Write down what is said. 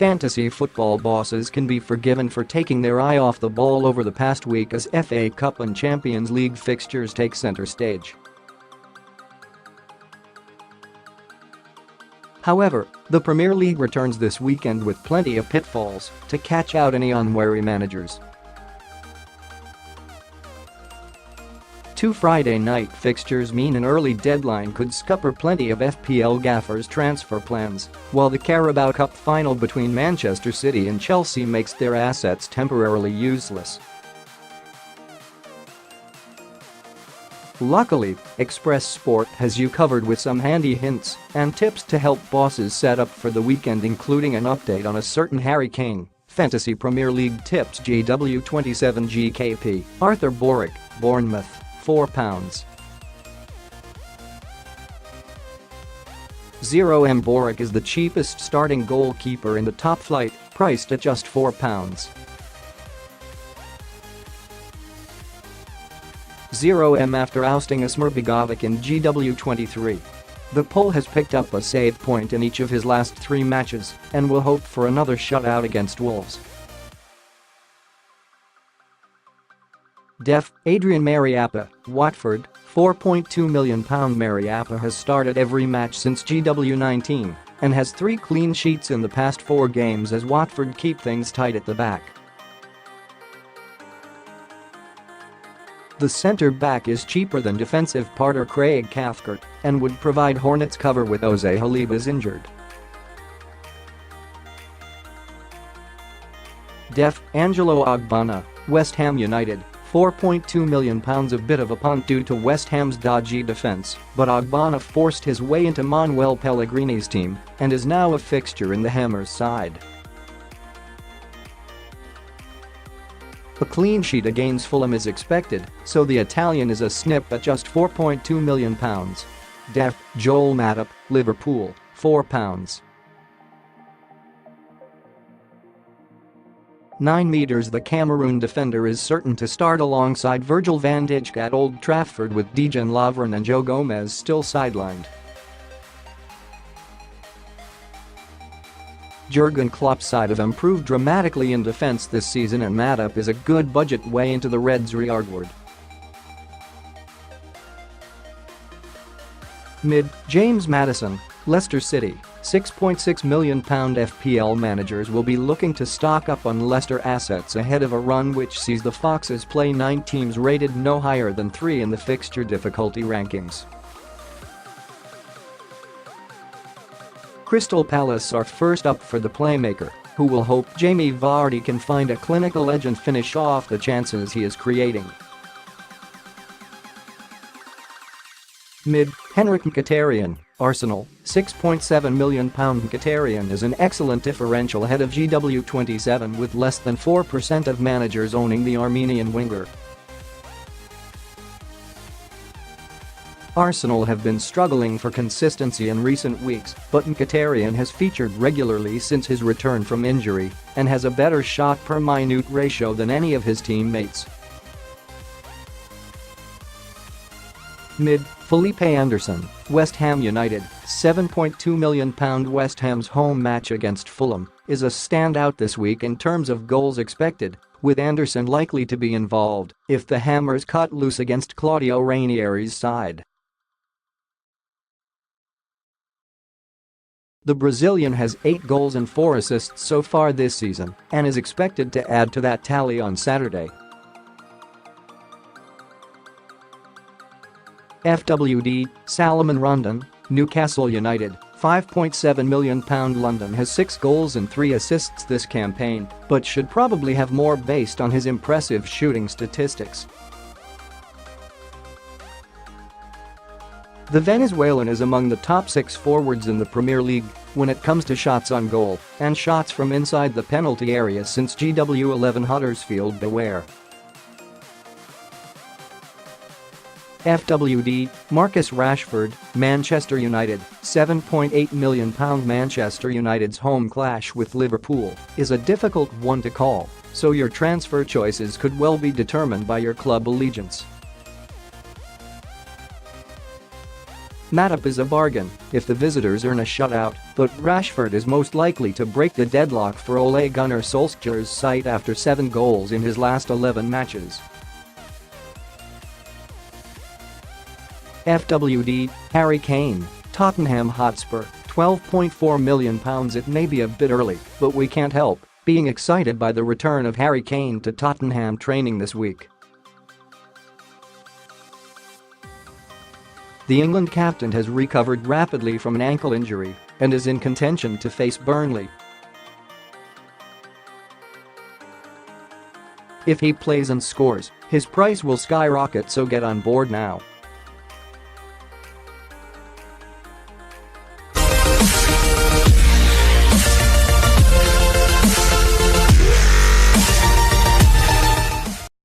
fantasy football bosses can be forgiven for taking their eye off the ball over the past week as FA Cup and Champions League fixtures take centre stage. However, the Premier League returns this weekend with plenty of pitfalls to catch out any unwary managers. Two Friday night fixtures mean an early deadline could scupper plenty of FPL gaffers' transfer plans, while the Carabao Cup final between Manchester City and Chelsea makes their assets temporarily useless. Luckily, Express Sport has you covered with some handy hints and tips to help bosses set up for the weekend, including an update on a certain Harry Kane, Fantasy Premier League tips GW27 GKP, Arthur Boruc, Bournemouth, £4. 0M Boruc is the cheapest starting goalkeeper in the top flight, priced at just £4. 0M after ousting Asmir Begovic in GW23. The Pole has picked up a save point in each of his last 3 matches and will hope for another shutout against Wolves. Def. Adrian Mariappa, Watford, £4.2 million. Mariappa has started every match since GW19 and has 3 clean sheets in the past 4 games as Watford keep things tight at the back. The centre-back is cheaper than defensive partner Craig Cathcart and would provide Hornets cover with Jose Holebas injured. Def. Angelo Ogbonna, West Ham United, £4.2 million. A bit of a punt due to West Ham's dodgy defence, but Ogbonna forced his way into Manuel Pellegrini's team and is now a fixture in the Hammers' side. A clean sheet against Fulham is expected, so the Italian is a snip at just £4.2 million. Def. Joel Matip, Liverpool, £4. 9 meters. The Cameroon defender is certain to start alongside Virgil van Dijk at Old Trafford with Dejan Lovren and Joe Gomez still sidelined. Jurgen Klopp's side have improved dramatically in defence this season and Matip is a good budget way into the Reds' rearguard. Mid. James Maddison, Leicester City, £6.6 million. FPL managers will be looking to stock up on Leicester assets ahead of a run which sees the Foxes play 9 teams rated no higher than 3 in the fixture difficulty rankings. Crystal Palace are first up for the playmaker, who will hope Jamie Vardy can find a clinical edge and finish off the chances he is creating. Mid. Henrikh Mkhitaryan, Arsenal, £6.7 million. Mkhitaryan is an excellent differential ahead of GW27 with less than 4% of managers owning the Armenian winger. Arsenal have been struggling for consistency in recent weeks, but Mkhitaryan has featured regularly since his return from injury and has a better shot per minute ratio than any of his teammates. Mid. Felipe Anderson, West Ham United, £7.2 million. West Ham's home match against Fulham is a standout this week in terms of goals expected, with Anderson likely to be involved if the Hammers cut loose against Claudio Ranieri's side. The Brazilian has 8 goals and 4 assists so far this season and is expected to add to that tally on Saturday. FWD, Salomon Rondon, Newcastle United, £5.7 million. London has 6 goals and 3 assists this campaign, but should probably have more based on his impressive shooting statistics. The Venezuelan is among the top 6 forwards in the Premier League when it comes to shots on goal and shots from inside the penalty area since GW11 Huddersfield beware. FWD, Marcus Rashford, Manchester United, £7.8 million. Manchester United's home clash with Liverpool is a difficult one to call, so your transfer choices could well be determined by your club allegiance. Matip is a bargain if the visitors earn a shutout, but Rashford is most likely to break the deadlock for Ole Gunnar Solskjaer's side after 7 goals in his last 11 matches. FWD, Harry Kane, Tottenham Hotspur, £12.4 million. It may be a bit early, but we can't help being excited by the return of Harry Kane to Tottenham training this week. The England captain has recovered rapidly from an ankle injury and is in contention to face Burnley. If he plays and scores, his price will skyrocket, so get on board now.